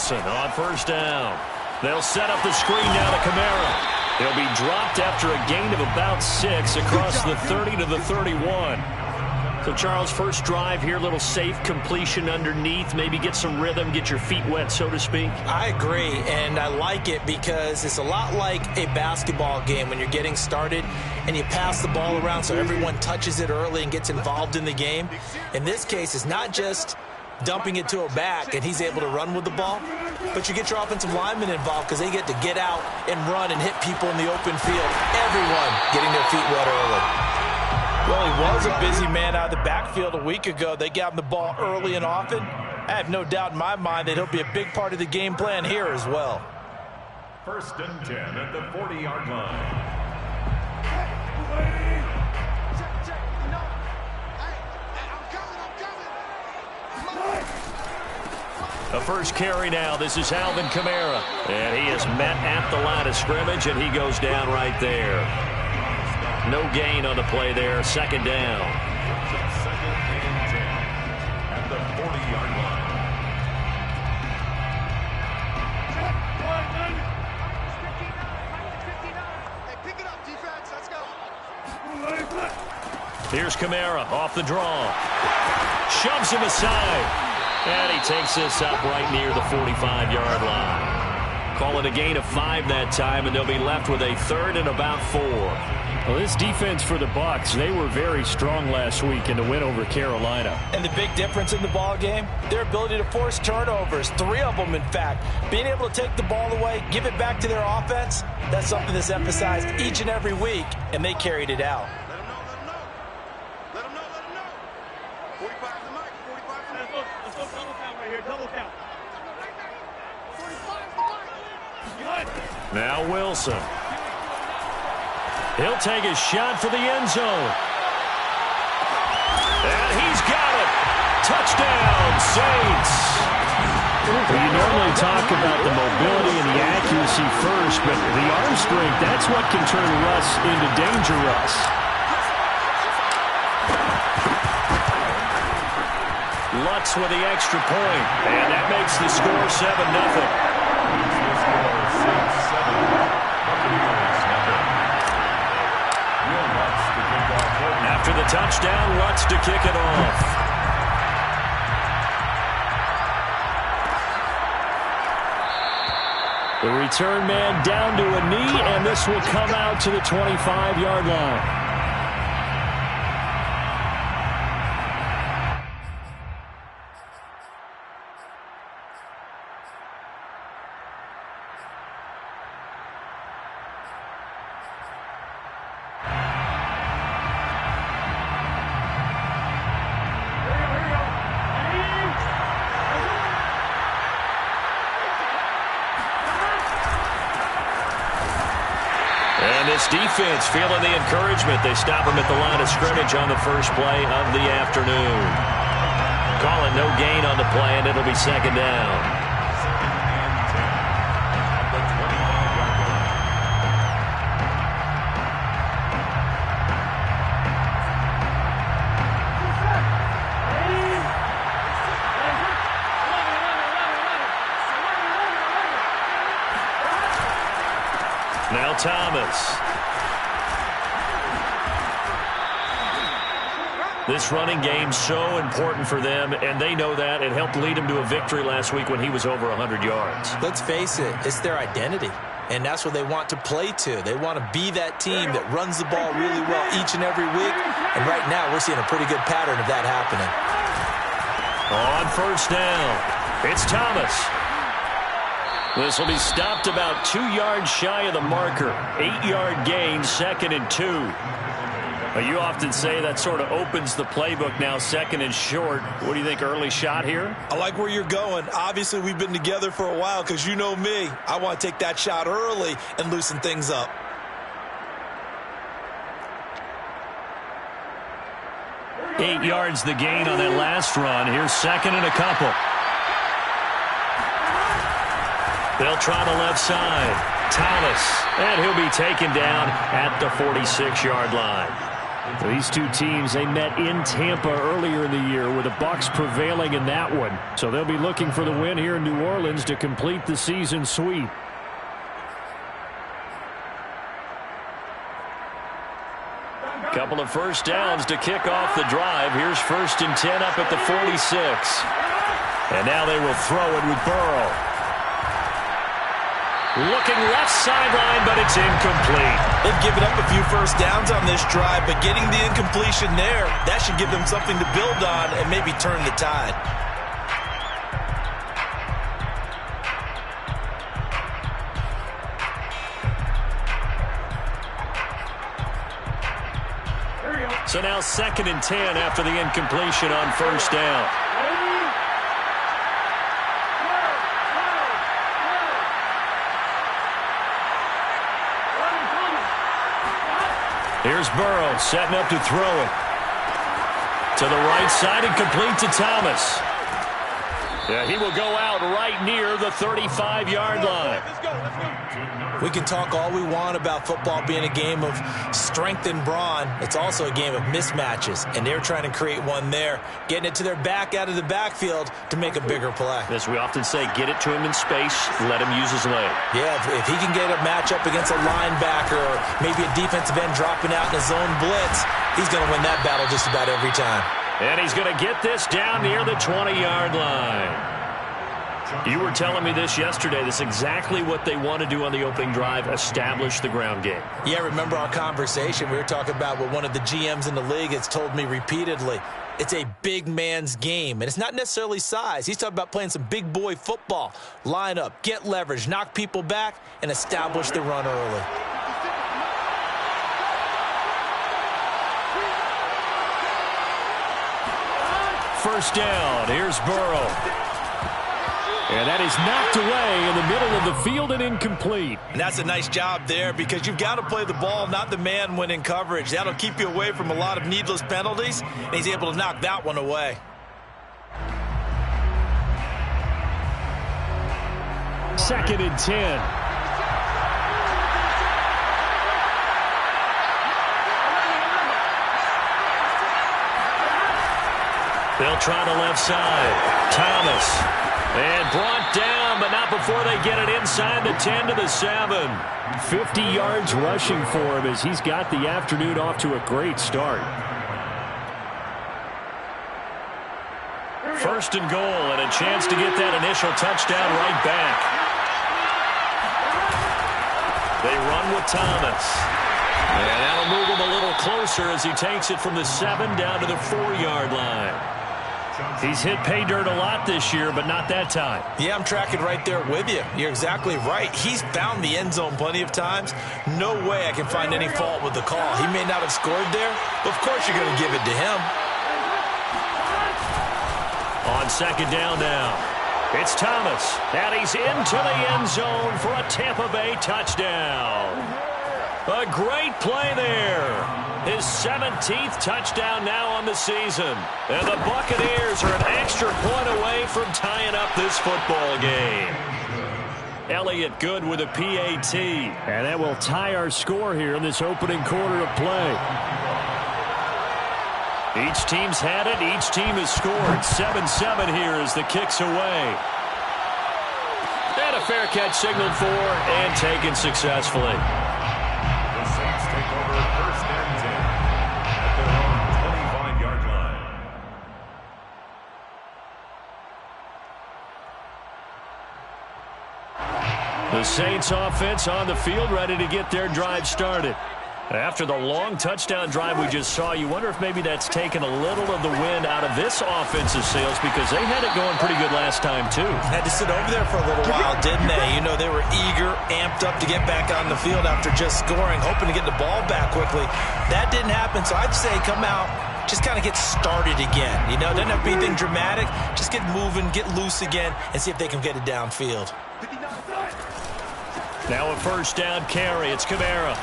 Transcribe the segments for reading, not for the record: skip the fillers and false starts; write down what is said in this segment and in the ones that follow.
Wilson on first down. They'll set up the screen now to Kamara. He'll be dropped after a gain of about 6 across the 30 to the 31. So, Charles, first drive here, little safe completion underneath. Maybe get some rhythm, get your feet wet, so to speak. I agree, and I like it because it's a lot like a basketball game when you're getting started and you pass the ball around so everyone touches it early and gets involved in the game. In this case, it's not just dumping it to a back and he's able to run with the ball, but you get your offensive linemen involved because they get to get out and run and hit people in the open field. Everyone getting their feet wet early. Well, he was a busy man out of the backfield a week ago. They got him the ball early and often. I have no doubt in my mind that he'll be a big part of the game plan here as well. 1st and 10 at the 40-yard line. The first carry now. This is Alvin Kamara. And he is met at the line of scrimmage, and he goes down right there. No gain on the play there. 2nd down. 2nd and 10 at the 40-yard line. Here's Kamara off the draw. Shoves him aside. And he takes this up right near the 45-yard line. Call it a gain of 5 that time, and they'll be left with a 3rd and about 4. Well, this defense for the Bucs, they were very strong last week in the win over Carolina. And the big difference in the ball game, their ability to force turnovers, 3 of them in fact. Being able to take the ball away, give it back to their offense, that's something that's emphasized each and every week, and they carried it out. Let them know. 45 to the mic. 45 to the mic. Let's go double count right here. Double count. 45 to the mic. Now Wilson. He'll take a shot for the end zone. And he's got it. Touchdown, Saints. Well, you normally talk about the mobility and the accuracy first, but the arm strength, that's what can turn Russ into danger Russ. Lutz with the extra point, and that makes the score 7-0. After the touchdown, Lutz to kick it off. The return man down to a knee, and this will come out to the 25-yard line. Defense feeling the encouragement. They stop him at the line of scrimmage on the first play of the afternoon. Call it no gain on the play, and it'll be 2nd down. Now Thomas. This running game's so important for them, and they know that. It helped lead them to a victory last week when he was over 100 yards. Let's face it, it's their identity, and that's what they want to play to. They want to be that team that runs the ball really well each and every week, and right now we're seeing a pretty good pattern of that happening. On first down, it's Thomas. This will be stopped about 2 yards shy of the marker. 8-yard gain, 2nd and 2. You often say that sort of opens the playbook now, 2nd and short. What do you think, early shot here? I like where you're going. Obviously, we've been together for a while because you know me. I want to take that shot early and loosen things up. Eight yards the gain on that last run. Here's 2nd and a couple. They'll try the left side. Thomas, and he'll be taken down at the 46-yard line. These two teams, they met in Tampa earlier in the year with the Bucs prevailing in that one. So they'll be looking for the win here in New Orleans to complete the season sweep. Couple of first downs to kick off the drive. Here's 1st and 10 up at the 46. And now they will throw it with Burrow. Looking left sideline, but it's incomplete. They've given up a few first downs on this drive, but getting the incompletion there, that should give them something to build on and maybe turn the tide. So now 2nd and 10 after the incompletion on 1st down. Here's Burrow setting up to throw it. To the right side and complete to Thomas. Yeah, he will go out right near the 35-yard line. We can talk all we want about football being a game of strength and brawn. It's also a game of mismatches, and they're trying to create one there, getting it to their back out of the backfield to make a bigger play. As we often say, get it to him in space, let him use his leg. Yeah, if he can get a matchup against a linebacker or maybe a defensive end dropping out in a zone blitz, he's going to win that battle just about every time. And he's going to get this down near the 20-yard line. You were telling me this yesterday. This is exactly what they want to do on the opening drive, establish the ground game. Yeah, remember our conversation. We were talking about what one of the GMs in the league has told me repeatedly. It's a big man's game, and it's not necessarily size. He's talking about playing some big boy football. Line up, get leverage, knock people back, and establish the run early. First down, here's Burrow. And that is knocked away in the middle of the field and incomplete. And that's a nice job there because you've got to play the ball, not the man when in coverage. That'll keep you away from a lot of needless penalties, and he's able to knock that one away. Second and 10. They'll try the left side. Thomas. And brought down, but not before they get it inside the 10 to the 7. 50 yards rushing for him as he's got the afternoon off to a great start. 1st and goal and a chance to get that initial touchdown right back. They run with Thomas. And that'll move him a little closer as he takes it from the 7 down to the 4-yard line. He's hit pay dirt a lot this year, but not that time. Yeah, I'm tracking right there with you. You're exactly right. He's found the end zone plenty of times. No way I can find any fault with the call. He may not have scored there, but of course you're going to give it to him. On 2nd down now, it's Thomas. And he's into the end zone for a Tampa Bay touchdown. A great play there. His 17th touchdown now on the season. And the Buccaneers are an extra point away from tying up this football game. Elliott good with a PAT. And that will tie our score here in this opening quarter of play. Each team's had it. Each team has scored. 7-7 here as the kick's away. And a fair catch signaled for and taken successfully. The Saints take over 1st and 10 at their own 25-yard line. The Saints offense on the field ready to get their drive started. After the long touchdown drive we just saw, you wonder if maybe that's taken a little of the wind out of this offensive sails because they had it going pretty good last time too. Had to sit over there for a little while, didn't they? You know, they were eager, amped up to get back on the field after just scoring, hoping to get the ball back quickly. That didn't happen, so I'd say come out, just kind of get started again. You know, doesn't have to be anything dramatic. Just get moving, get loose again, and see if they can get it downfield. Now a first down carry. It's Kamara.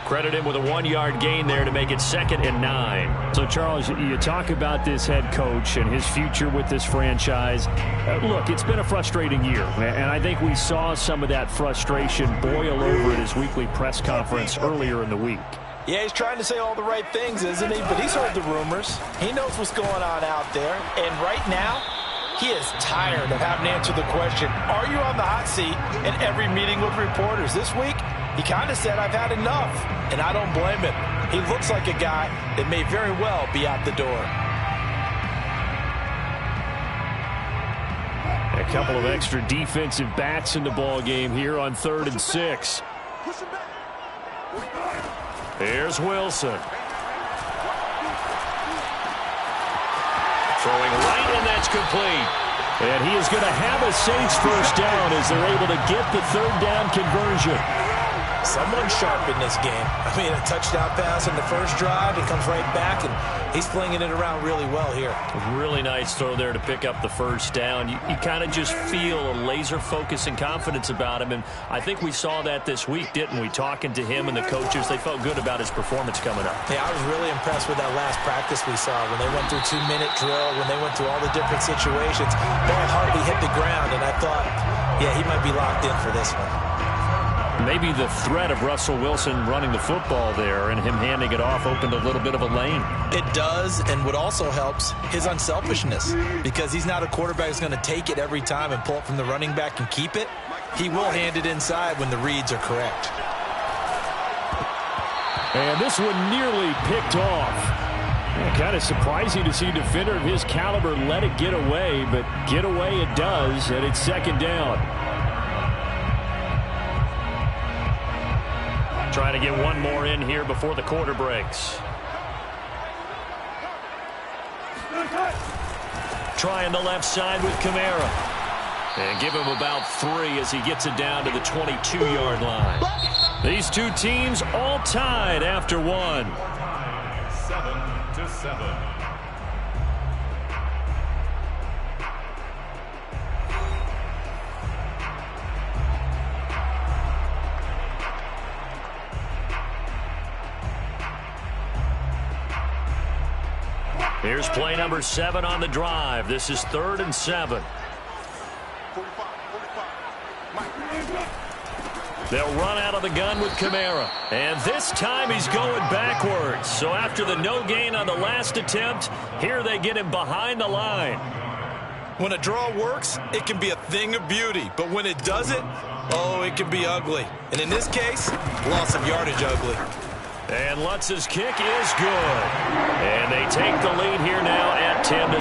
Credit him with a 1-yard gain there to make it 2nd and 9. So, Charles, you talk about this head coach and his future with this franchise. Look, it's been a frustrating year, and I think we saw some of that frustration boil over at his weekly press conference earlier in the week. Yeah, he's trying to say all the right things, isn't he? But he's heard the rumors. He knows what's going on out there. And right now, he is tired of having to answer the question, are you on the hot seat in every meeting with reporters? This week, he kind of said, I've had enough. And I don't blame him. He looks like a guy that may very well be out the door. A couple of extra defensive bats in the ball game here on 3rd and 6. Here's Wilson. Throwing right, and that's complete. And he is going to have a Saints first down as they're able to get the 3rd down conversion. Someone sharp in this game. I mean, a touchdown pass in the first drive. He comes right back, and he's flinging it around really well here. Really nice throw there to pick up the first down. You kind of just feel a laser focus and confidence about him, and I think we saw that this week, didn't we? Talking to him and the coaches, they felt good about his performance coming up. Yeah, I was really impressed with that last practice we saw when they went through 2-minute drill, when they went through all the different situations. Ball hardly hit the ground, and I thought, yeah, he might be locked in for this one. Maybe the threat of Russell Wilson running the football there and him handing it off opened a little bit of a lane. It does, and what also helps, his unselfishness, because he's not a quarterback who's going to take it every time and pull it from the running back and keep it. He will hand it inside when the reads are correct. And this one nearly picked off. Kind of surprising to see a defender of his caliber let it get away, but get away it does, and it's 2nd down. Trying to get one more in here before the quarter breaks. Trying the left side with Kamara. And give him about 3 as he gets it down to the 22-yard line. These two teams all tied after 1. 7-7. Here's play number 7 on the drive. This is 3rd and 7. They'll run out of the gun with Kamara. And this time he's going backwards. So after the no gain on the last attempt, here they get him behind the line. When a draw works, it can be a thing of beauty. But when it doesn't, oh, it can be ugly. And in this case, loss of yardage ugly. And Lutz's kick is good. And they take the lead here now at 10-7.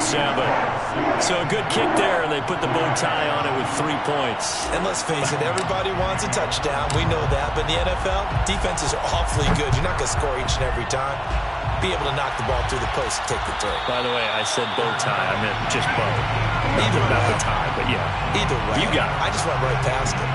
So a good kick there, and they put the bow tie on it with 3 points. And let's face it, everybody wants a touchdown. We know that. But in the NFL, defenses are awfully good. You're not going to score each and every time. Be able to knock the ball through the post and take the throw. By the way, I said bow tie. I meant just bow. Not the tie, but yeah. Either way. You got it. I just went right past it.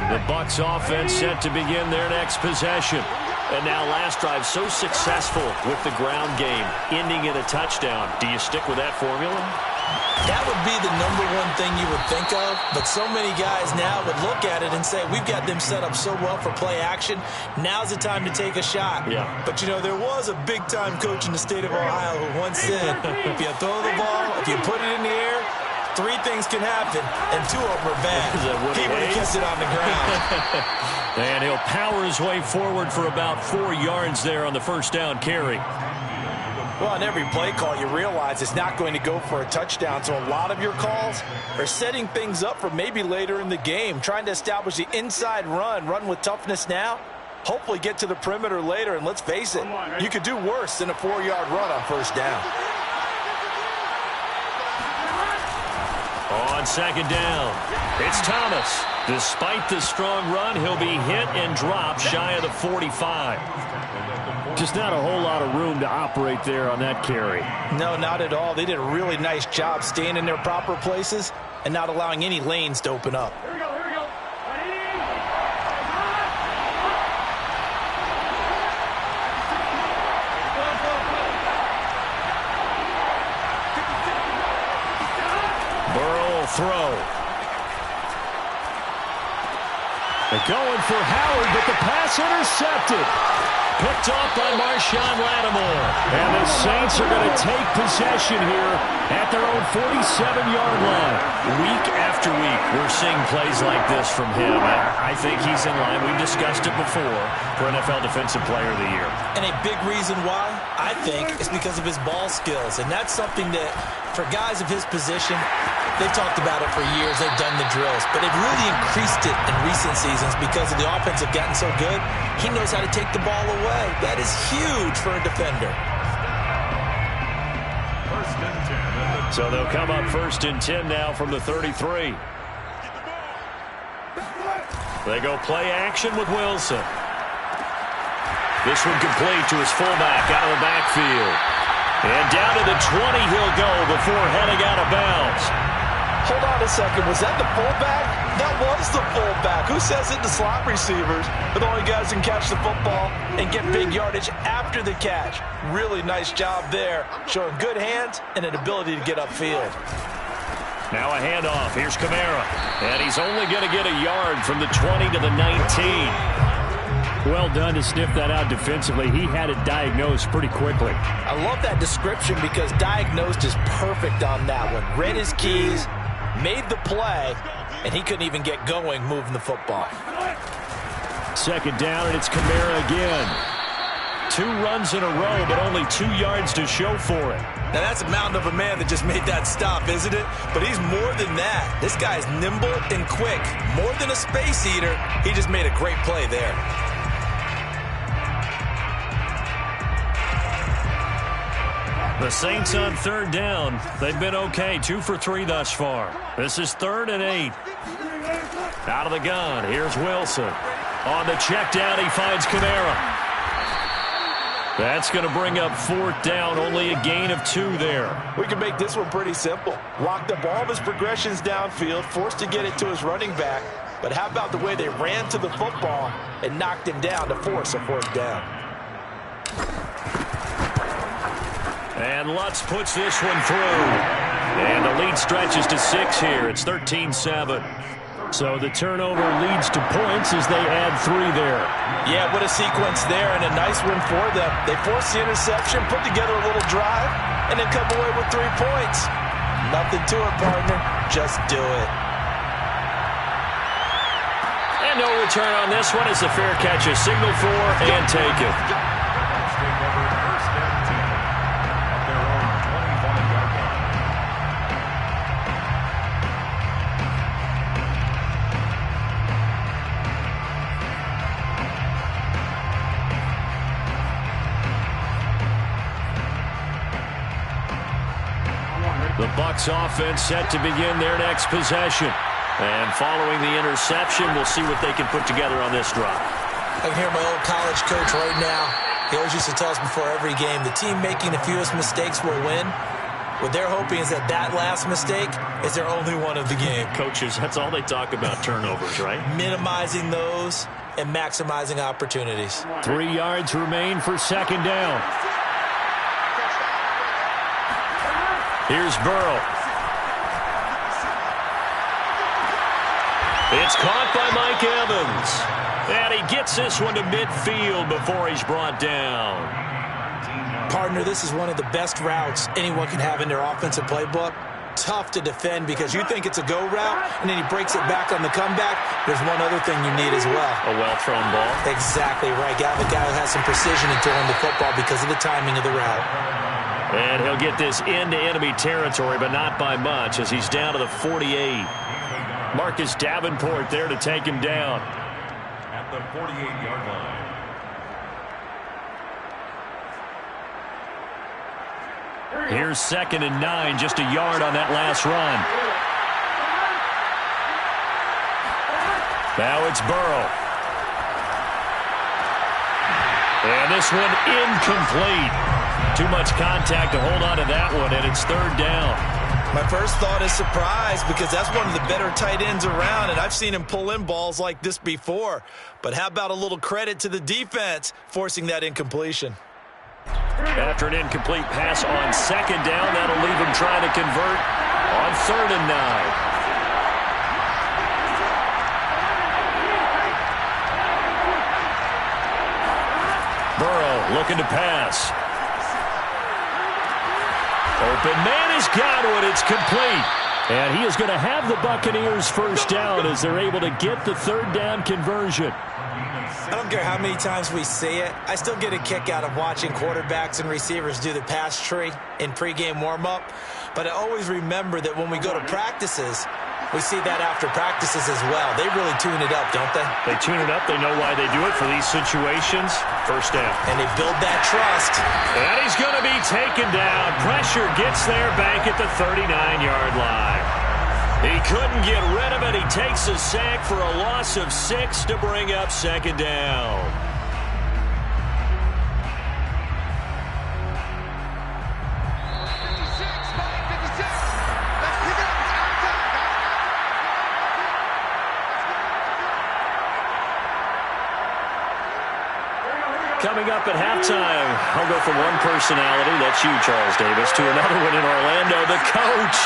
The Bucs offense set to begin their next possession. And now last drive so successful with the ground game, ending in a touchdown. Do you stick with that formula? That would be the #1 thing you would think of, but so many guys now would look at it and say, we've got them set up so well for play action, now's the time to take a shot. Yeah. But, you know, there was a big-time coach in the state of Ohio who once said, if you throw the ball, if you put it in the air, 3 things can happen, and 2 of them are bad. He would have kept it on the ground. And he'll power his way forward for about 4 yards there on the first down carry. Well, on every play call, you realize it's not going to go for a touchdown, so a lot of your calls are setting things up for maybe later in the game, trying to establish the inside run with toughness now, hopefully get to the perimeter later, and let's face it, you could do worse than a 4-yard run on first down. On second down, it's Thomas. Despite the strong run, he'll be hit and dropped shy of the 45. Just not a whole lot of room to operate there on that carry. No, not at all. They did a really nice job staying in their proper places and not allowing any lanes to open up. Throw. They're going for Howard, but the pass intercepted. Picked off by Marshawn Lattimore. And the Saints are going to take possession here at their own 47-yard line. Week after week, we're seeing plays like this from him. I think he's in line. We've discussed it before for NFL Defensive Player of the Year. And a big reason why, I think, is because of his ball skills. And that's something that, for guys of his position, they've talked about it for years. They've done the drills. But they've really increased it in recent seasons because of the offense have gotten so good. He knows how to take the ball away. That is huge for a defender. First and 10. So they'll come up first and 10 now from the 33. They go play action with Wilson. This one complete to his fullback out of the backfield. And down to the 20 he'll go before heading out of bounds. Hold on a second. Was that the fullback? That was the fullback. Who says it to slot receivers? But the only guys can catch the football and get big yardage after the catch. Really nice job there. Showing good hands and an ability to get upfield. Now a handoff. Here's Kamara. And he's only going to get a yard from the 20 to the 19. Well done to sniff that out defensively. He had it diagnosed pretty quickly. I love that description because diagnosed is perfect on that one. Read his keys, made the play, and he couldn't even get going moving the football. Second down, and it's Kamara again. 2 runs in a row, but only 2 yards to show for it. Now, that's a mountain of a man that just made that stop, isn't it? But he's more than that. This guy's nimble and quick. More than a space eater, he just made a great play there. The Saints on third down. They've been okay. 2 for 3 thus far. This is 3rd and 8. Out of the gun. Here's Wilson. On the check down, he finds Kamara. That's going to bring up 4th down. Only a gain of 2 there. We can make this one pretty simple. Locked up all of his progressions downfield, forced to get it to his running back. But how about the way they ran to the football and knocked him down to force a 4th down? And Lutz puts this one through. And the lead stretches to 6 here. It's 13-7. So the turnover leads to points as they add 3 there. Yeah, what a sequence there, and a nice one for them. They forced the interception, put together a little drive, and then come away with 3 points. Nothing to it, partner. Just do it. And no return on this one as the fair catch is signaled for and taken. The Bucs offense set to begin their next possession. And following the interception, we'll see what they can put together on this drive. I can hear my old college coach right now. He always used to tell us before every game, the team making the fewest mistakes will win. What they're hoping is that that last mistake is their only one of the game. Coaches, that's all they talk about, turnovers, right? Minimizing those and maximizing opportunities. 3 yards remain for 2nd down. Here's Burrow. It's caught by Mike Evans. And he gets this one to midfield before he's brought down. Partner, this is one of the best routes anyone can have in their offensive playbook. Tough to defend because you think it's a go route, and then he breaks it back on the comeback. There's one other thing you need as well. A well-thrown ball. Exactly right. Got the guy who has some precision in throwing the football because of the timing of the route. And he'll get this into enemy territory, but not by much as he's down to the 48. Marcus Davenport there to take him down. At the 48-yard line. Here's 2nd and 9, just a yard on that last run. Now it's Burrow. And this one incomplete. Too much contact to hold on to that one, and it's 3rd down. My first thought is surprise because that's one of the better tight ends around, and I've seen him pull in balls like this before. But how about a little credit to the defense forcing that incompletion? After an incomplete pass on 2nd down, that'll leave him trying to convert on 3rd and 9. looking to pass. Open man has got it. It's complete. And he is going to have the Buccaneers first down as they're able to get the third down conversion. I don't care how many times we say it. I still get a kick out of watching quarterbacks and receivers do the pass tree in pregame warm-up. But I always remember that when we go to practices, we see that after practices as well. They really tune it up, don't they? They tune it up. They know why they do it for these situations. First down. And they build that trust. And he's going to be taken down. Pressure gets there back at the 39-yard line. He couldn't get rid of it. He takes a sack for a loss of 6 to bring up second down. Coming up at halftime, I'll go from one personality, that's you, Charles Davis, to another one in Orlando, the coach.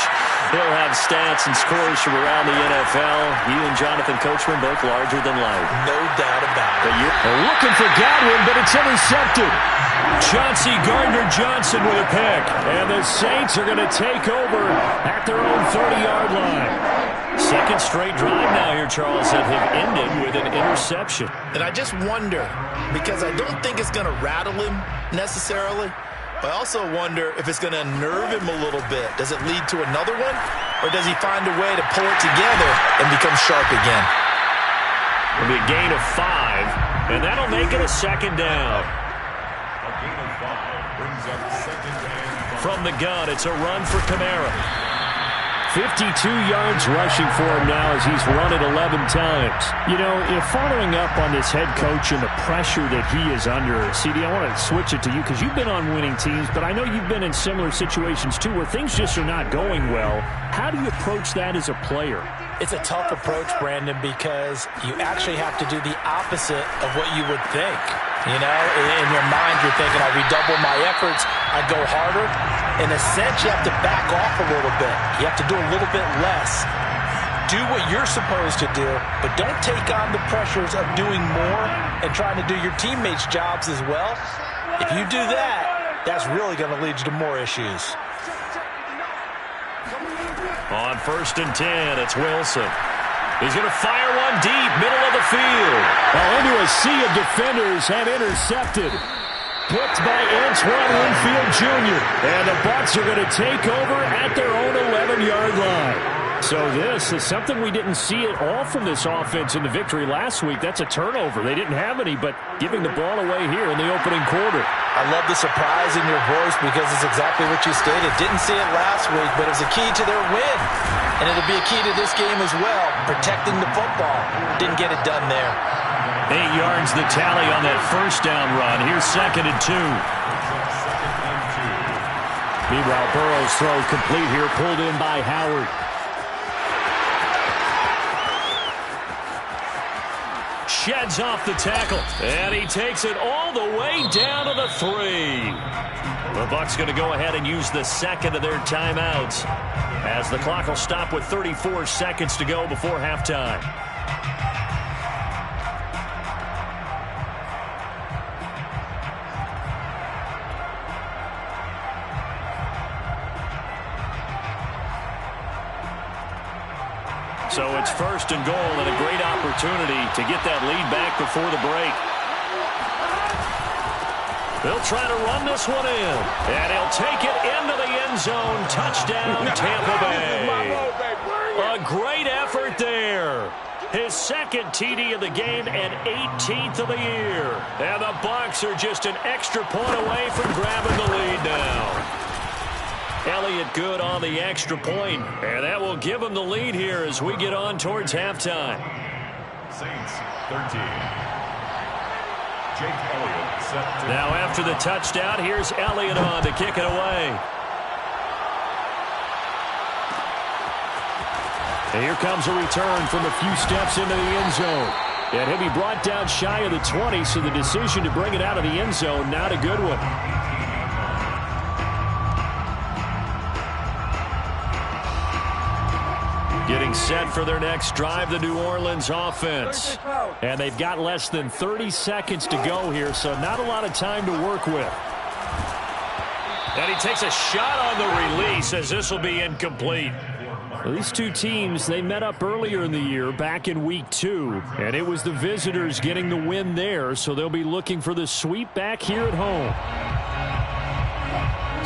He'll have stats and scores from around the NFL. You and Jonathan Coachman both larger than life. No doubt about it. But you're looking for Godwin, but it's intercepted. Chauncey Gardner-Johnson with a pick. And the Saints are going to take over at their own 30-yard line. Second straight drive now here, Charles, that have ended with an interception. And I just wonder, because I don't think it's going to rattle him necessarily, but I also wonder if it's going to unnerve him a little bit. Does it lead to another one, or does he find a way to pull it together and become sharp again? It'll be a gain of 5, and that'll make it a second down. A gain of 5 brings up second and 5. From the gun, it's a run for Kamara. 52 yards rushing for him now as he's run it 11 times. You know, if following up on this head coach and the pressure that he is under, CD, I want to switch it to you because you've been on winning teams, but I know you've been in similar situations too where things just are not going well. How do you approach that as a player? It's a tough approach, Brandon, because you actually have to do the opposite of what you would think. You know, in your mind, you're thinking, I redouble my efforts, I go harder. In a sense, you have to back off a little bit. You have to do a little bit less. Do what you're supposed to do, but don't take on the pressures of doing more and trying to do your teammates' jobs as well. If you do that, that's really going to lead you to more issues. On 1st and 10, it's Wilson. He's going to fire one deep, middle of the field. Well, into a sea of defenders have intercepted. Picked by Antoine Winfield Jr. And the Bucs are going to take over at their own 11-yard line. So this is something we didn't see at all from this offense in the victory last week. That's a turnover. They didn't have any, but giving the ball away here in the opening quarter. I love the surprise in your voice because it's exactly what you stated. Didn't see it last week, but it was a key to their win. And it'll be a key to this game as well, protecting the football. Didn't get it done there. 8 yards the tally on that first down run. Here's 2nd and 2. Meanwhile, Burrow's throw complete here, pulled in by Howard. Sheds off the tackle, and he takes it all the way down to the 3. The Bucs going to go ahead and use the second of their timeouts as the clock will stop with 34 seconds to go before halftime. So it's 1st and goal and a great opportunity to get that lead back before the break. They'll try to run this one in, and he'll take it into the end zone. Touchdown, Tampa Bay. A great effort there. His 2nd TD of the game and 18th of the year. And the Bucs are just an extra point away from grabbing the lead now. Elliott good on the extra point, and that will give him the lead here as we get on towards halftime. Saints 13. Jake Elliott set to... Now after the touchdown, here's Elliott on to kick it away. And here comes a return from a few steps into the end zone. And he'll be brought down shy of the 20, so the decision to bring it out of the end zone, not a good one. Getting set for their next drive, the New Orleans offense. And they've got less than 30 seconds to go here, so not a lot of time to work with. And he takes a shot on the release as this will be incomplete. Well, these two teams, they met up earlier in the year, back in week 2, and it was the visitors getting the win there, so they'll be looking for the sweep back here at home.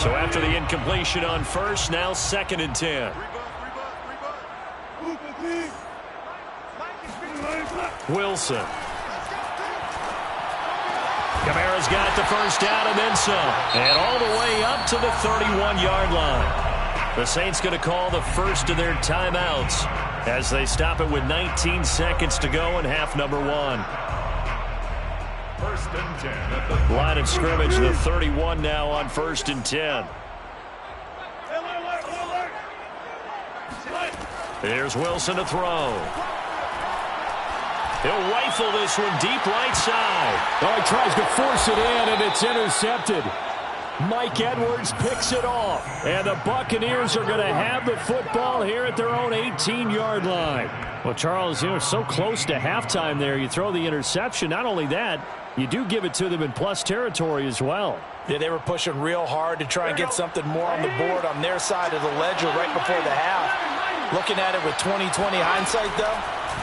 So after the incompletion on first, now 2nd and 10. Wilson. Kamara's got the first down and then some. And all the way up to the 31-yard line. The Saints going to call the first of their timeouts as they stop it with 19 seconds to go in half number 1. 1st and 10. Line of scrimmage, the 31 now on 1st and 10. Here's Wilson to throw. He'll rifle this one deep right side. Oh, he tries to force it in, and it's intercepted. Mike Edwards picks it off. And the Buccaneers are going to have the football here at their own 18-yard line. Well, Charles, you're so close to halftime there. You throw the interception. Not only that, you do give it to them in plus territory as well. Yeah, they were pushing real hard to try and get something more on the board on their side of the ledger right before the half. Looking at it with 20/20 hindsight, though,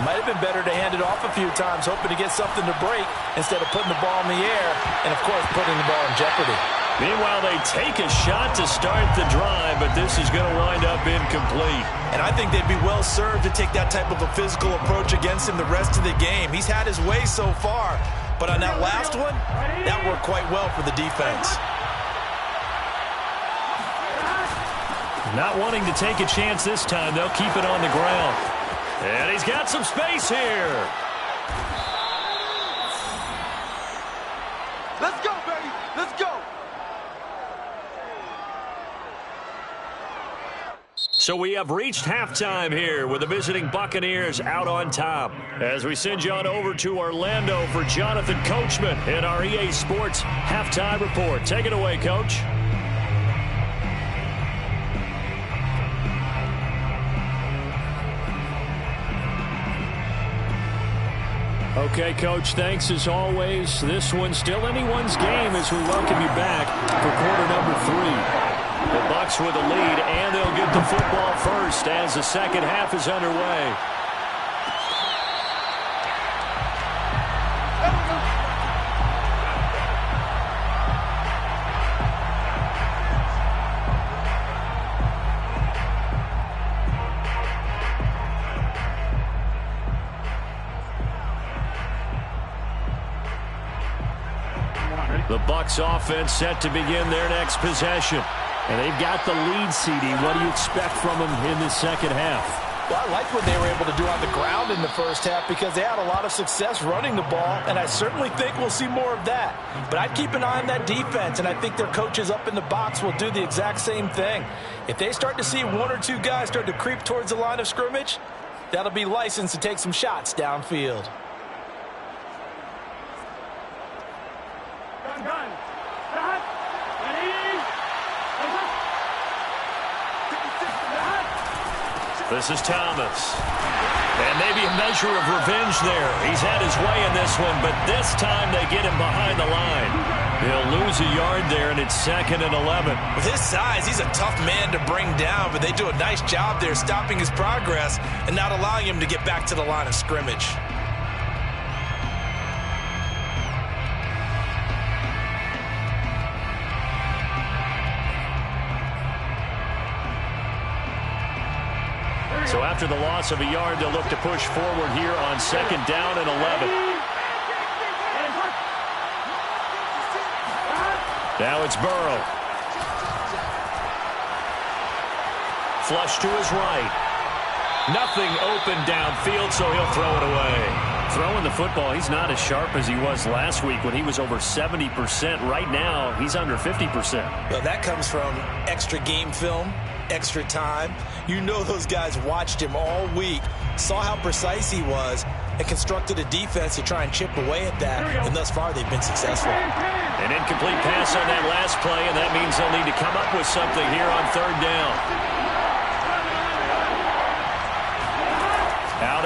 might have been better to hand it off a few times, hoping to get something to break instead of putting the ball in the air and, of course, putting the ball in jeopardy. Meanwhile, they take a shot to start the drive, but this is going to wind up incomplete. And I think they'd be well served to take that type of a physical approach against him the rest of the game. He's had his way so far, but on that last one, that worked quite well for the defense. Not wanting to take a chance this time, they'll keep it on the ground. And he's got some space here. Let's go, baby. Let's go. So we have reached halftime here with the visiting Buccaneers out on top. As we send you on over to Orlando for Jonathan Coachman in our EA Sports Halftime Report. Take it away, Coach. Okay, Coach, thanks as always. This one's still anyone's game as we welcome you back for quarter number 3. The Bucs with the lead, and they'll get the football first as the second half is underway. The Bucs offense set to begin their next possession. And they've got the lead, CD. What do you expect from them in the second half? Well, I like what they were able to do on the ground in the first half because they had a lot of success running the ball, and I certainly think we'll see more of that. But I'd keep an eye on that defense, and I think their coaches up in the box will do the exact same thing. If they start to see 1 or 2 guys start to creep towards the line of scrimmage, that'll be licensed to take some shots downfield. This is Thomas. And maybe a measure of revenge there. He's had his way in this one, but this time they get him behind the line. He'll lose a yard there, and it's 2nd and 11. With his size, he's a tough man to bring down, but they do a nice job there stopping his progress and not allowing him to get back to the line of scrimmage. So after the loss of a yard, they'll look to push forward here on 2nd down and 11. Now it's Burrow. Flush to his right. Nothing open downfield, so he'll throw it away. Throwing the football, he's not as sharp as he was last week when he was over 70%. Right now, he's under 50%. Well, that comes from extra game film, extra time. You know those guys watched him all week, saw how precise he was, and constructed a defense to try and chip away at that, and thus far they've been successful. An incomplete pass on that last play, and that means they'll need to come up with something here on 3rd down.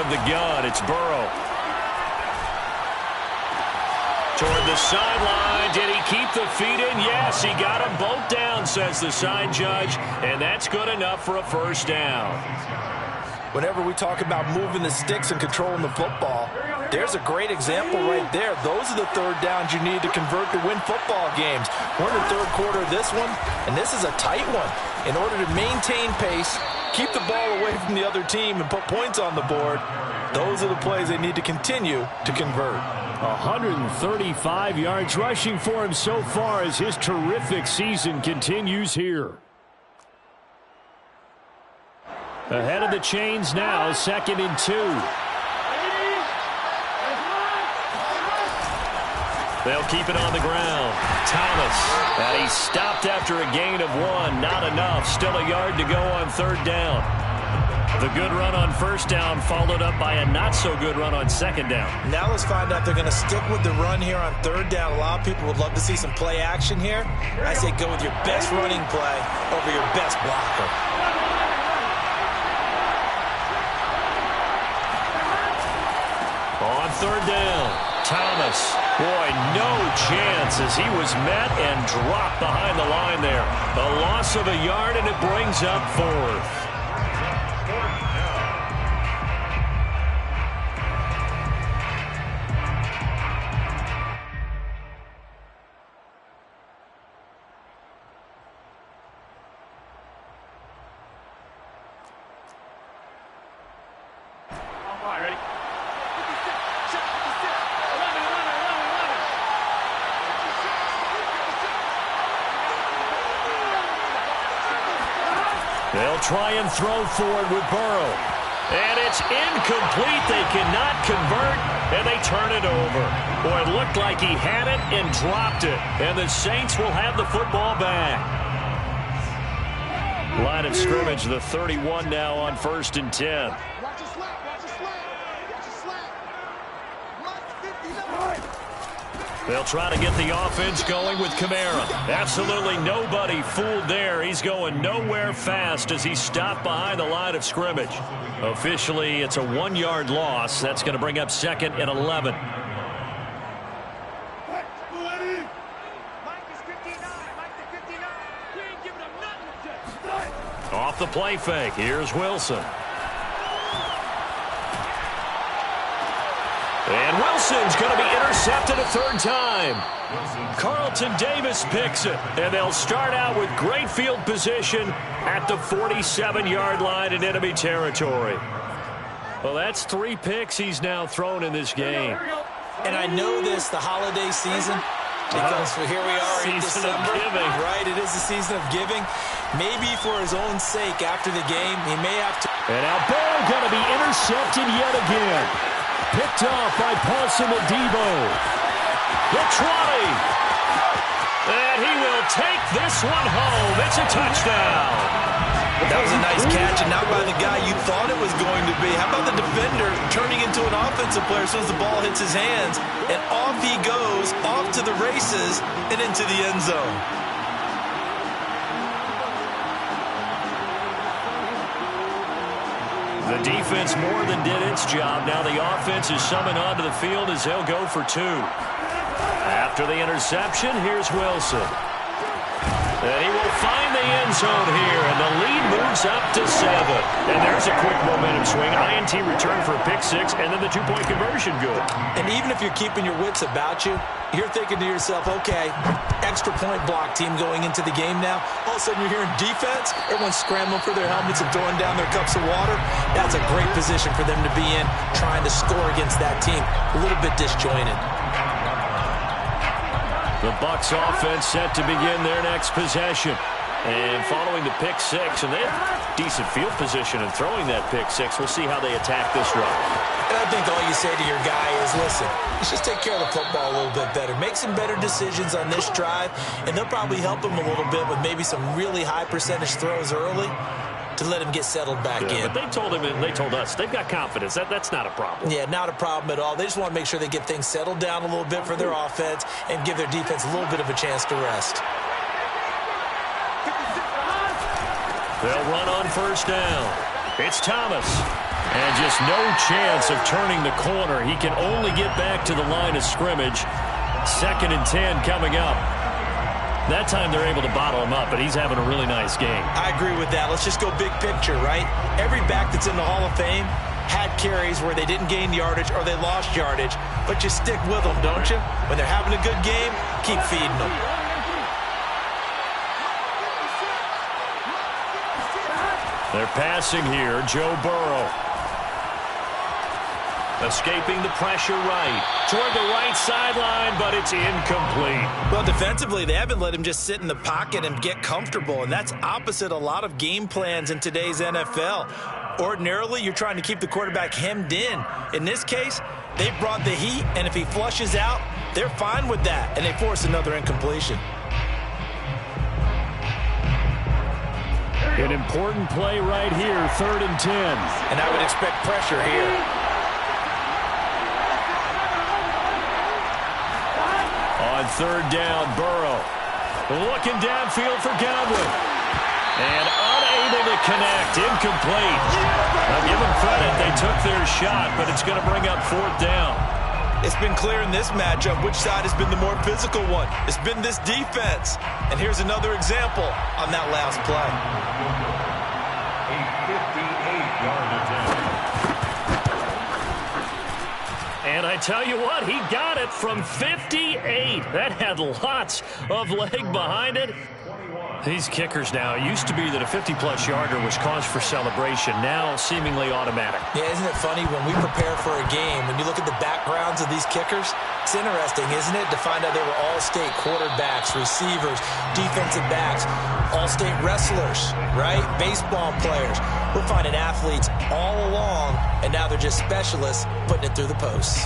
of the gun. It's Burrow. Toward the sideline. Did he keep the feet in? Yes, he got them both down, says the side judge. And that's good enough for a first down. Whenever we talk about moving the sticks and controlling the football, there's a great example right there. Those are the third downs you need to convert to win football games. We're in the third quarter of this one, and this is a tight one. In order to maintain pace, keep the ball away from the other team, and put points on the board, those are the plays they need to continue to convert. 135 yards rushing for him so far as his terrific season continues here. Ahead of the chains now, 2nd and 2. They'll keep it on the ground. Thomas, and he's stopped after a gain of 1. Not enough. Still a yard to go on 3rd down. The good run on 1st down followed up by a not-so-good run on 2nd down. Now let's find out if they're going to stick with the run here on 3rd down. A lot of people would love to see some play action here. I say go with your best running play over your best blocker. On 3rd down, Thomas. Boy, no chance as he was met and dropped behind the line there. A loss of a yard, and it brings up 4th. They'll try and throw forward with Burrow. And it's incomplete. They cannot convert, and they turn it over. Boy, it looked like he had it and dropped it. And the Saints will have the football back. Line of scrimmage, the 31 now on 1st and 10. Watch your slap, watch your slap. Watch your slap. Watch 59. They'll try to get the offense going with Kamara. Absolutely nobody fooled there. He's going nowhere fast as he stopped behind the line of scrimmage. Officially, it's a 1-yard loss. That's going to bring up 2nd and 11. Off the play fake, here's Wilson. And Wilson's going to be intercepted a 3rd time. Carlton Davis picks it. And they'll start out with great field position at the 47-yard line in enemy territory. Well, that's 3 picks he's now thrown in this game. And I know this, the holiday season, because here we are in December. Right, it is the season of giving. Maybe for his own sake after the game, he may have to. And now Burrow going to be intercepted yet again. Picked off by Paulson Adebo. The try. And he will take this one home. It's a touchdown. That was a nice catch, and not by the guy you thought it was going to be. How about the defender turning into an offensive player as soon as the ball hits his hands? And off he goes, off to the races, and into the end zone. The defense more than did its job. Now the offense is summoned onto the field as they'll go for 2. After the interception, here's Wilson. And he will find the end zone here, and the lead moves up to 7. And there's a quick momentum swing. INT return for a pick 6, and then the 2-point conversion good. And even if you're keeping your wits about you, you're thinking to yourself, okay, extra point block team going into the game now. All of a sudden you're hearing defense, everyone's scrambling for their helmets and throwing down their cups of water. That's a great position for them to be in, trying to score against that team. A little bit disjointed. The Bucs offense set to begin their next possession. And following the pick 6, and they have decent field position in throwing that pick 6. We'll see how they attack this run. And I think all you say to your guy is, listen, let's just take care of the football a little bit better. Make some better decisions on this drive, and they'll probably help him a little bit with maybe some really high percentage throws early to let him get settled back in. But they told him and they told us they've got confidence. That's not a problem. Yeah, not a problem at all. They just want to make sure they get things settled down a little bit for their offense and give their defense a little bit of a chance to rest. They'll run on 1st down. It's Thomas. And just no chance of turning the corner. He can only get back to the line of scrimmage. 2nd and 10 coming up. That time they're able to bottle him up, but he's having a really nice game. I agree with that. Let's just go big picture, right? Every back that's in the Hall of Fame had carries where they didn't gain yardage or they lost yardage, but you stick with them, don't you? When they're having a good game, keep feeding them. They're passing here. Joe Burrow. Escaping the pressure right. Toward the right sideline, but it's incomplete. Well, defensively, they haven't let him just sit in the pocket and get comfortable, and that's opposite a lot of game plans in today's NFL. Ordinarily, you're trying to keep the quarterback hemmed in. In this case, they brought the heat, and if he flushes out, they're fine with that, and they force another incompletion. An important play right here, 3rd and 10. And I would expect pressure here. On 3rd down, Burrow. Looking downfield for Godwin. And unable to connect. Incomplete. I'll give them credit. They took their shot, but it's going to bring up 4th down. It's been clear in this matchup which side has been the more physical one. It's been this defense. And here's another example on that last play. A 58-yard attempt. And I tell you what, he got it from 58. That had lots of leg behind it. These kickers now, it used to be that a 50-plus yarder was cause for celebration. Now seemingly automatic. Yeah, isn't it funny when we prepare for a game, when you look at the backgrounds of these kickers, it's interesting, isn't it, to find out they were all-state quarterbacks, receivers, defensive backs, all-state wrestlers, right? Baseball players. We're finding athletes all along, and now they're just specialists putting it through the posts.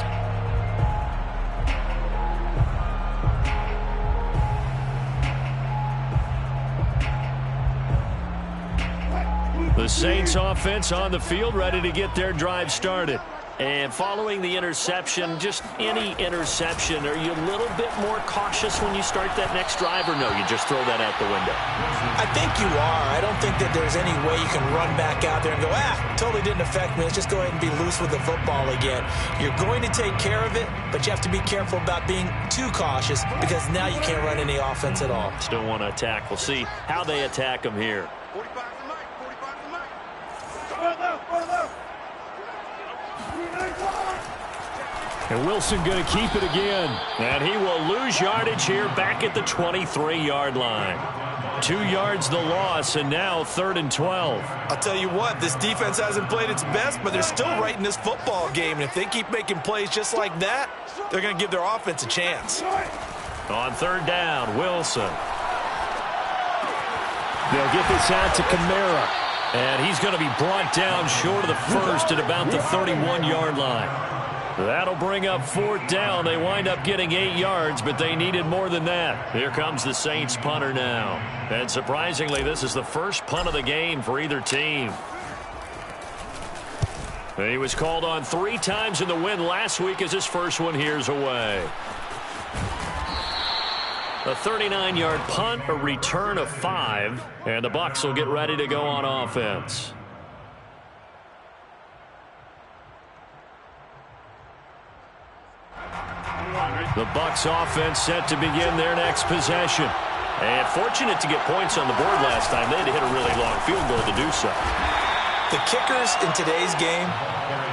The Saints offense on the field, ready to get their drive started. And following the interception, just any interception, are you a little bit more cautious when you start that next drive, or no, you just throw that out the window? I think you are. I don't think that there's any way you can run back out there and go, totally didn't affect me. Let's just go ahead and be loose with the football again. You're going to take care of it, but you have to be careful about being too cautious because now you can't run any offense at all. Still want to attack. We'll see how they attack them here. 45 to Mike. 45 to Mike. And Wilson going to keep it again. And he will lose yardage here back at the 23-yard line. 2 yards the loss, and now 3rd and 12. I'll tell you what, this defense hasn't played its best, but they're still right in this football game. And if they keep making plays just like that, they're going to give their offense a chance. On 3rd down, Wilson. They'll get this out to Kamara. And he's going to be brought down short of the first at about the 31-yard line. That'll bring up 4th down. They wind up getting 8 yards, but they needed more than that. Here comes the Saints punter now. And surprisingly, this is the first punt of the game for either team. He was called on 3 times in the win last week as his first one here's away. A 39-yard punt, a return of 5, and the Bucs will get ready to go on offense. The Bucs offense set to begin their next possession. And fortunate to get points on the board last time. They had to hit a really long field goal to do so. The kickers in today's game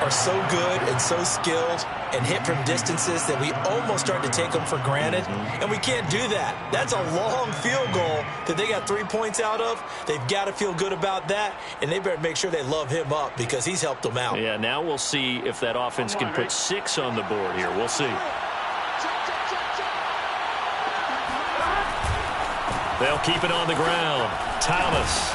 are so good and so skilled and hit from distances that we almost start to take them for granted, and we can't do that. That's a long field goal that they got 3 points out of. They've got to feel good about that, and they better make sure they love him up because he's helped them out. Yeah, now we'll see if that offense can put 6 on the board here. We'll see. They'll keep it on the ground. Thomas.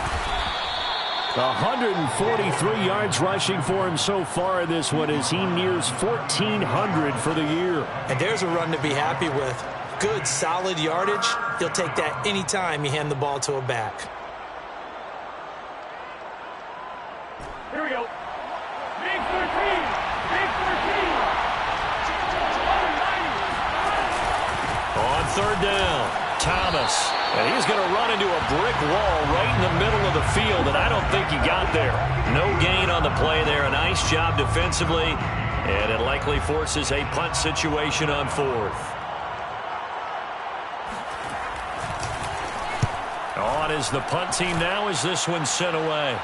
143 yards rushing for him so far in this one as he nears 1,400 for the year. And there's a run to be happy with. Good, solid yardage. He'll take that anytime you hand the ball to a back. Here we go. Big 13. Big 13. On 3rd down, Thomas. And he's going to run into a brick wall right in the middle of the field, and I don't think he got there. No gain on the play there. A nice job defensively, and it likely forces a punt situation on 4th. On is the punt team now as this one's sent away.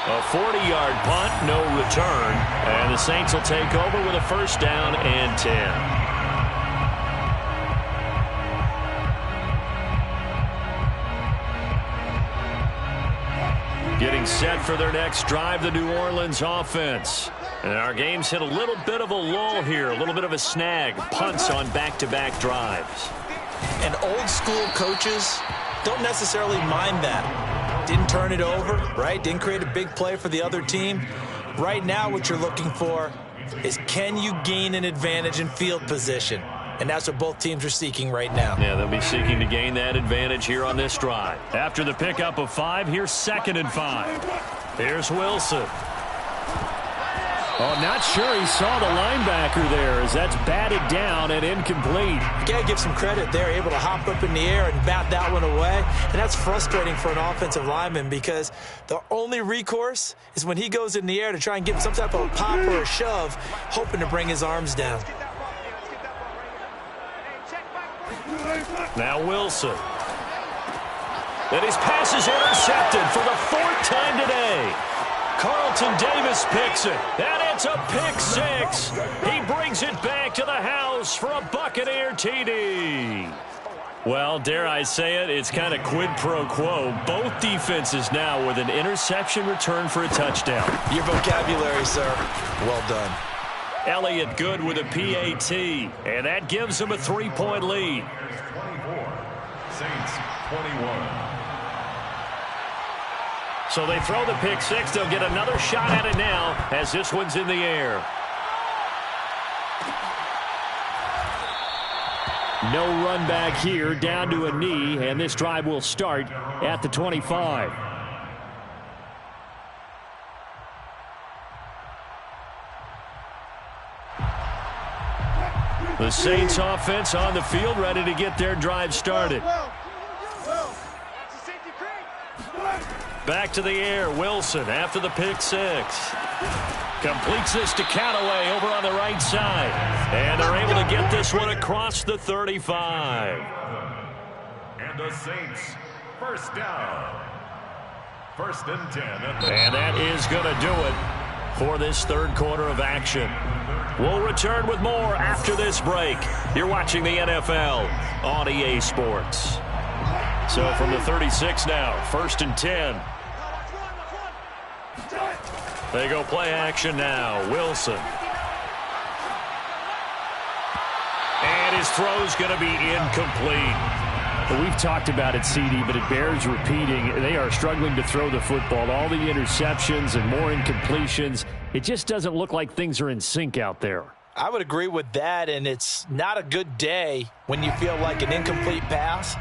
A 40-yard punt, no return, and the Saints will take over with a first down and 10. Getting set for their next drive, the New Orleans offense. And our game's hit a little bit of a lull here, a little bit of a snag. Punts on back-to-back drives. And old-school coaches don't necessarily mind that. Didn't turn it over, right? Didn't create a big play for the other team. Right now what you're looking for is, can you gain an advantage in field position? And that's what both teams are seeking right now. Yeah, they'll be seeking to gain that advantage here on this drive. After the pickup of 5, here's 2nd and 5. Here's Wilson. Oh, not sure he saw the linebacker there as that's batted down and incomplete. You got to give some credit there, able to hop up in the air and bat that one away. And that's frustrating for an offensive lineman because the only recourse is when he goes in the air to try and give some type of a pop or a shove, hoping to bring his arms down. Now Wilson. And his pass is intercepted for the 4th time today. Carlton Davis picks it, and it's a pick 6. He brings it back to the house for a Buccaneer TD. Well, dare I say it, it's kind of quid pro quo. Both defenses now with an interception return for a touchdown. Your vocabulary, sir. Well done. Elliott good with a PAT, and that gives him a 3-point lead. 24, Saints 21. So they throw the pick 6. They'll get another shot at it now as this one's in the air. No run back here, down to a knee, and this drive will start at the 25. The Saints offense on the field, ready to get their drive started. Back to the air, Wilson after the pick 6. Completes this to Callaway over on the right side. And they're able to get this one across the 35. And the Saints, first down. 1st and 10. And that is going to do it for this 3rd quarter of action. We'll return with more after this break. You're watching the NFL on EA Sports. So from the 36 now, 1st and 10. They go play action now. Wilson. And his throw's going to be incomplete. Well, we've talked about it, CD, but it bears repeating. They are struggling to throw the football. All the interceptions and more incompletions. It just doesn't look like things are in sync out there. I would agree with that, and it's not a good day when you feel like an incomplete pass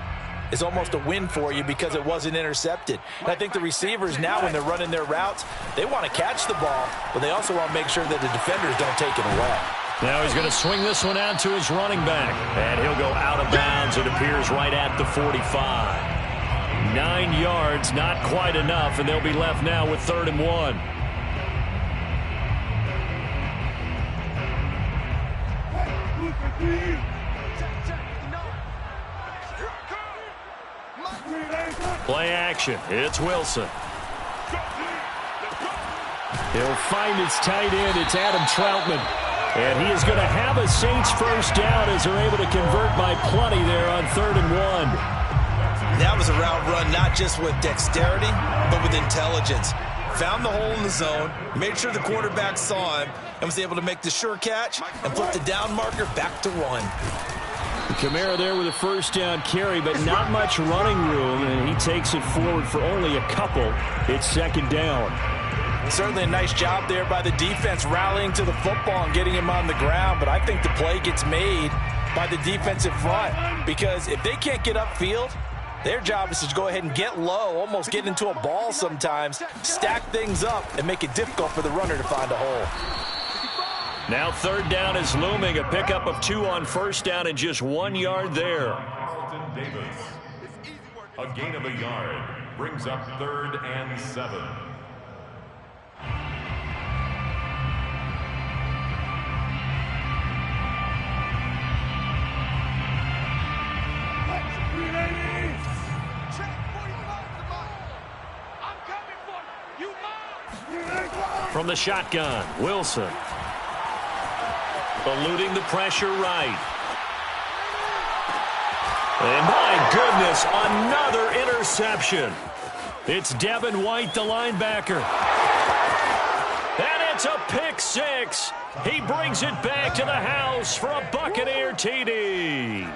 is almost a win for you because it wasn't intercepted. And I think the receivers now, when they're running their routes, they want to catch the ball, but they also want to make sure that the defenders don't take it away. Now he's going to swing this one out to his running back, and he'll go out of bounds. It appears right at the 45. 9 yards, not quite enough, and they'll be left now with 3rd and 1. Play action. It's Wilson. He'll find his tight end. It's Adam Troutman. And he is going to have a Saints first down as they're able to convert by plenty there on 3rd and 1. That was a route run not just with dexterity, but with intelligence. Found the hole in the zone, made sure the quarterback saw him, and was able to make the sure catch and flip the down marker back to 1. Kamara there with a first down carry, but not much running room, and he takes it forward for only a couple. It's 2nd down. Certainly a nice job there by the defense rallying to the football and getting him on the ground, but I think the play gets made by the defensive front because if they can't get upfield, their job is to go ahead and get low, almost get into a ball sometimes, stack things up, and make it difficult for the runner to find a hole. Now third down is looming. A pickup of 2 on first down and just 1 yard there. Carlton Davis. A gain of a yard brings up 3rd and 7. From the shotgun, Wilson. Eluding the pressure right. And my goodness, another interception. It's Devin White, the linebacker. And it's a pick six. He brings it back to the house for a Buccaneer TD.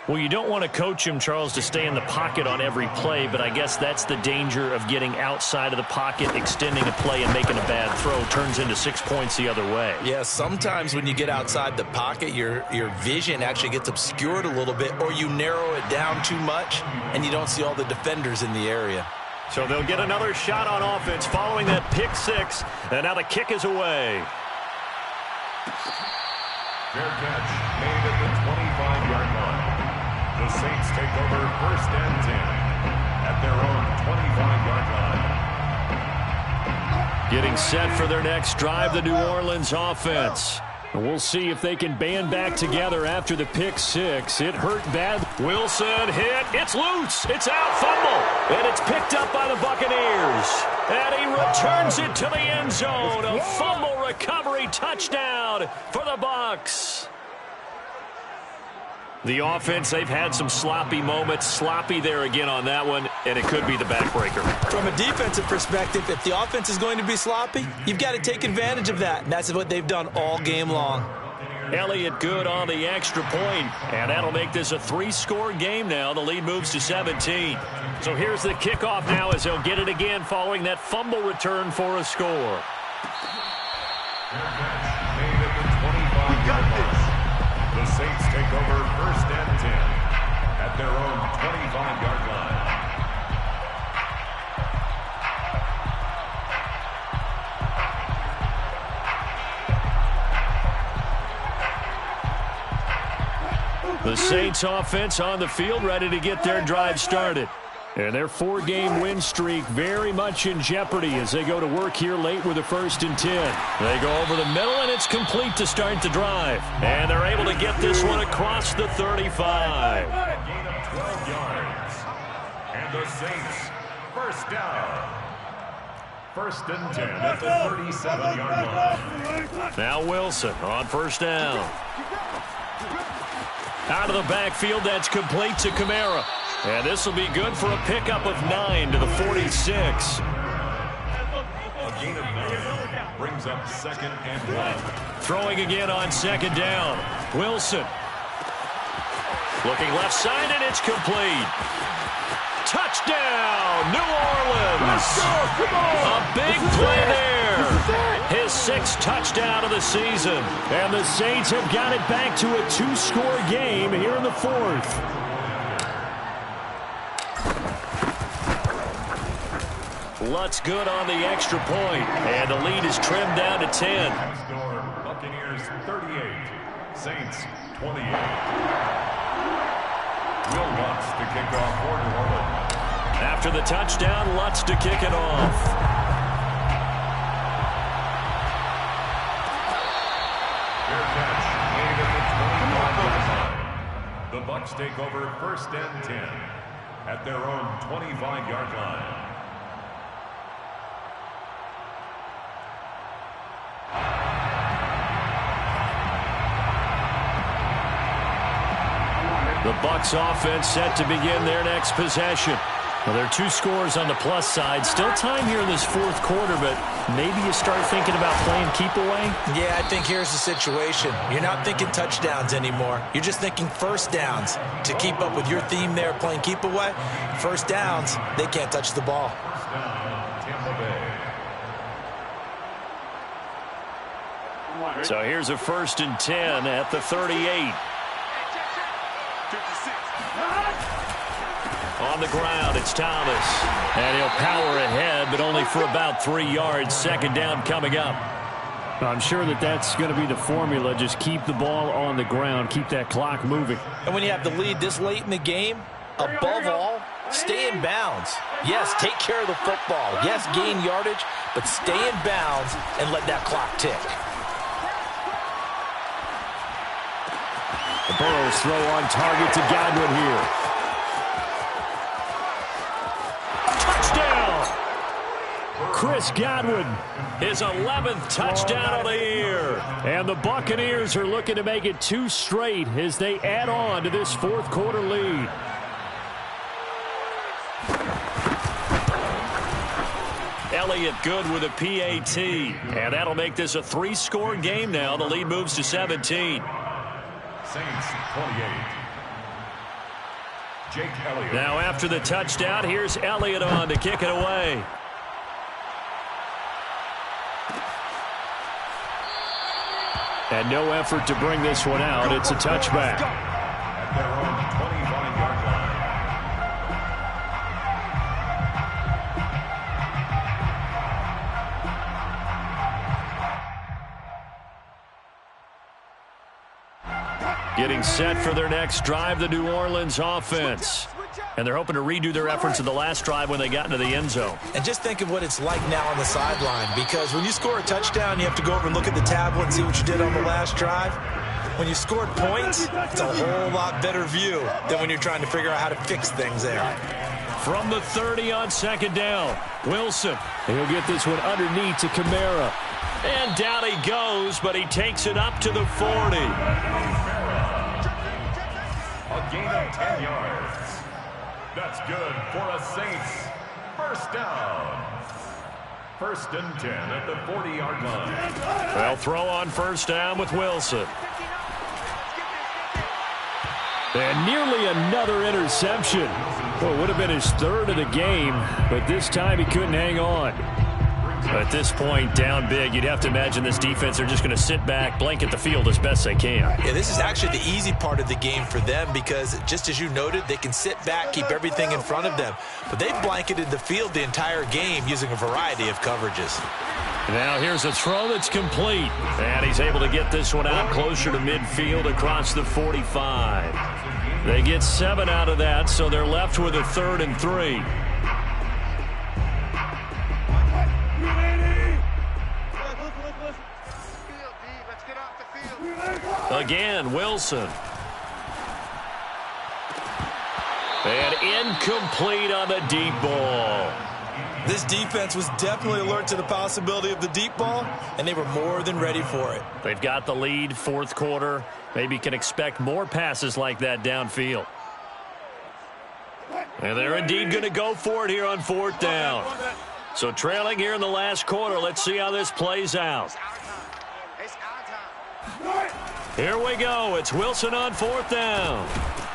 Well, you don't want to coach him, Charles, to stay in the pocket on every play, but I guess that's the danger of getting outside of the pocket, extending a play, and making a bad throw. Turns into 6 points the other way. Yeah, sometimes when you get outside the pocket, your vision actually gets obscured a little bit, or you narrow it down too much, and you don't see all the defenders in the area. So they'll get another shot on offense following that pick six, and now the kick is away. Fair catch made at the 25-yard line. The Saints take over 1st and 10 at their own 25-yard line. Getting set for their next drive, the New Orleans offense. And we'll see if they can band back together after the pick six. It hurt bad. Wilson hit. It's loose. It's out. Fumble. And it's picked up by the Buccaneers. And he returns it to the end zone. A fumble recovery touchdown for the Bucs. The offense, they've had some sloppy moments. Sloppy there again on that one, and it could be the backbreaker. From a defensive perspective, if the offense is going to be sloppy, you've got to take advantage of that, and that's what they've done all game long. Elliott good on the extra point, and that'll make this a 3-score game now. The lead moves to 17. So here's the kickoff now as they'll get it again following that fumble return for a score. Made at the 25-yard line. The Saints take over 1st and 10 at their own 25-yard line. The Saints offense on the field ready to get their drive started. And their 4-game win streak very much in jeopardy as they go to work here late with a 1st and 10. They go over the middle, and it's complete to start the drive. And they're able to get this one across the 35. A gain of 12 yards. And the Saints, 1st down. 1st and 10 at the 37-yard line. Now Wilson on 1st down. Out of the backfield, that's complete to Kamara. And this will be good for a pickup of 9 to the 46. A gain of 9 brings up 2nd and 1. Throwing again on 2nd down. Wilson. Looking left side, and it's complete. Touchdown, New Orleans. A big play there. His 6th touchdown of the season. And the Saints have got it back to a 2-score game here in the 4th. Lutz good on the extra point, and the lead is trimmed down to 10. Score, Buccaneers 38, Saints 28. Will Lutz to kick off for New Orleans. After the touchdown, Lutz to kick it off. Fair catch made at the 25-yard line. The Bucs take over 1st and 10 at their own 25-yard line. The Bucs offense set to begin their next possession. Well, there are 2 scores on the plus side. Still time here in this 4th quarter, but maybe you start thinking about playing keep away? Yeah, I think here's the situation. You're not thinking touchdowns anymore. You're just thinking 1st downs. To keep up with your theme there, playing keep away, 1st downs, they can't touch the ball. 1st down, Tampa Bay. So here's a 1st and 10 at the 38. On the ground, it's Thomas. And he'll power ahead, but only for about 3 yards. 2nd down coming up. I'm sure that that's going to be the formula. Just keep the ball on the ground. Keep that clock moving. And when you have the lead this late in the game, above all, stay in bounds. Yes, take care of the football. Yes, gain yardage, but stay in bounds and let that clock tick. The Burrows throw on target to Godwin here. Touchdown! Chris Godwin, his 11th touchdown of the year. And the Buccaneers are looking to make it 2 straight as they add on to this fourth quarter lead. Elliott good with a PAT. And that'll make this a 3-score game now. The lead moves to 17. Saints 28. Jake Elliott. Now after the touchdown, here's Elliott on to kick it away. And no effort to bring this one out. It's a touchback. At their own 25-yard line. Getting set for their next drive, the New Orleans offense. And they're hoping to redo their efforts in the last drive when they got into the end zone. And just think of what it's like now on the sideline, because when you score a touchdown, you have to go over and look at the tablet and see what you did on the last drive. When you scored points, it's a whole lot better view than when you're trying to figure out how to fix things there. From the 30 on second down, Wilson. And he'll get this one underneath to Kamara. And down he goes, but he takes it up to the 40. A gain of 10 yards. That's good for a Saints first down. 1st and 10 at the 40-yard line. They'll throw on first down with Wilson. And nearly another interception. Well, it would have been his 3rd of the game, but this time he couldn't hang on. At this point, down big, you'd have to imagine this defense are just going to sit back, blanket the field as best they can. Yeah, this is actually the easy part of the game for them because, just as you noted, they can sit back, keep everything in front of them. But they've blanketed the field the entire game using a variety of coverages. Now here's a throw that's complete. And he's able to get this one out closer to midfield across the 45. They get 7 out of that, so they're left with a 3rd and 3. Again, Wilson. And incomplete on the deep ball. This defense was definitely alert to the possibility of the deep ball, and they were more than ready for it. They've got the lead, 4th quarter. Maybe can expect more passes like that downfield. And they're indeed going to go for it here on 4th down. So trailing here in the last quarter. Let's see how this plays out. Here we go. It's Wilson on 4th down.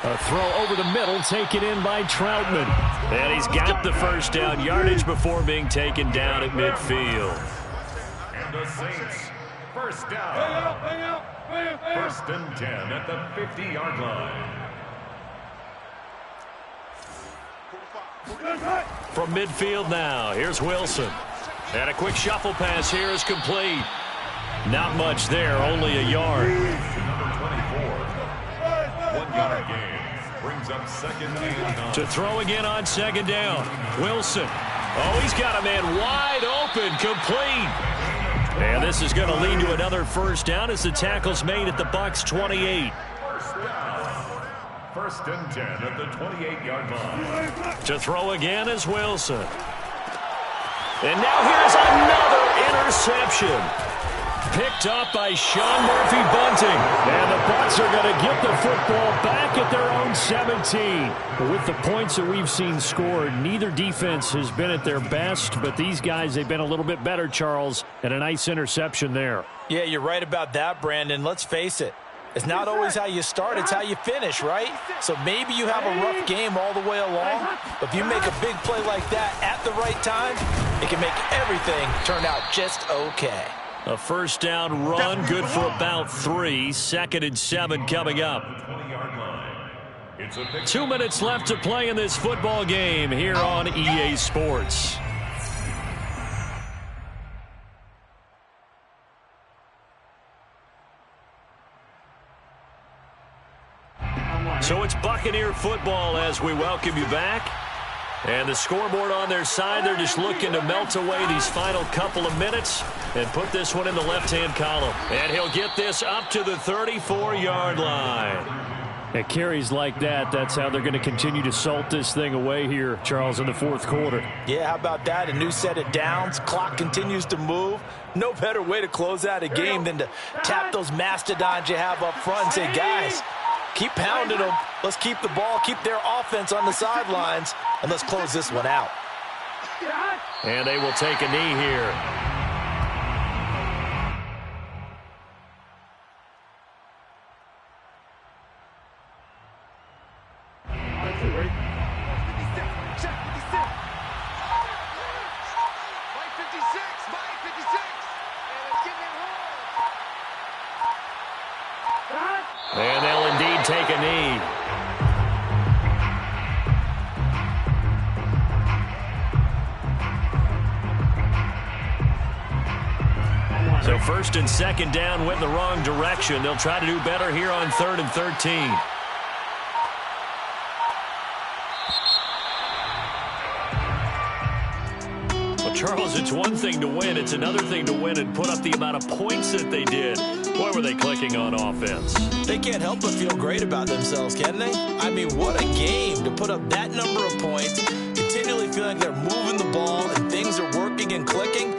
A throw over the middle, taken in by Troutman. And he's got the first down yardage before being taken down at midfield. And the Saints first down. 1st and 10 at the 50-yard line. From midfield now, here's Wilson. And a quick shuffle pass here is complete. Not much there, only a yard. Number 24. 1-yard gain. Brings up 2nd and 9. To throw again on 2nd down. Wilson. Oh, he's got a man wide open, complete. And this is going to lead to another first down as the tackle's made at the Bucs 28. First down. 1st and 10 at the 28-yard line. To throw again is Wilson. And now here's another interception. Picked up by Sean Murphy-Bunting. And the Bucs are going to get the football back at their own 17. With the points that we've seen scored, neither defense has been at their best, but these guys, they've been a little bit better, Charles, and a nice interception there. Yeah, you're right about that, Brandon. Let's face it. It's not always how you start, it's how you finish, right? So maybe you have a rough game all the way along, but if you make a big play like that at the right time, it can make everything turn out just okay. A first down run, good for about 3. 2nd and 7 coming up. 20-yard line. It's a 2 minutes left to play in this football game here on EA Sports. So it's Buccaneer football as we welcome you back. And the scoreboard on their side, they're just looking to melt away these final couple of minutes and put this one in the left-hand column. And he'll get this up to the 34-yard line. At carries like that, that's how they're going to continue to salt this thing away here, Charles, in the fourth quarter. Yeah, how about that? A new set of downs. Clock continues to move. No better way to close out a game than to tap those mastodons you have up front and say, guys, keep pounding them. Let's keep the ball, keep their offense on the sidelines, and let's close this one out. And they will take a knee here. And they'll indeed take a knee. So first and second down went in the wrong direction. They'll try to do better here on 3rd and 13. Well, Charles, it's one thing to win. It's another thing to win and put up the amount of points that they did. Boy, were they clicking on offense. They can't help but feel great about themselves, can they? I mean, what a game to put up that number of points, continually feeling like they're moving the ball and things are working and clicking.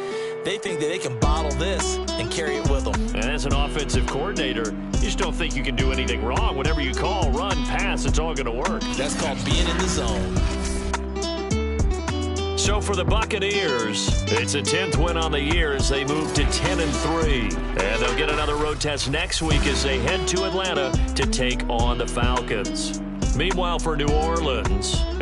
They think that they can bottle this and carry it with them. And as an offensive coordinator, you just don't think you can do anything wrong. Whatever you call, run, pass, it's all going to work. That's called being in the zone. So for the Buccaneers, it's a 10th win on the year as they move to 10-3. And they'll get another road test next week as they head to Atlanta to take on the Falcons. Meanwhile, for New Orleans,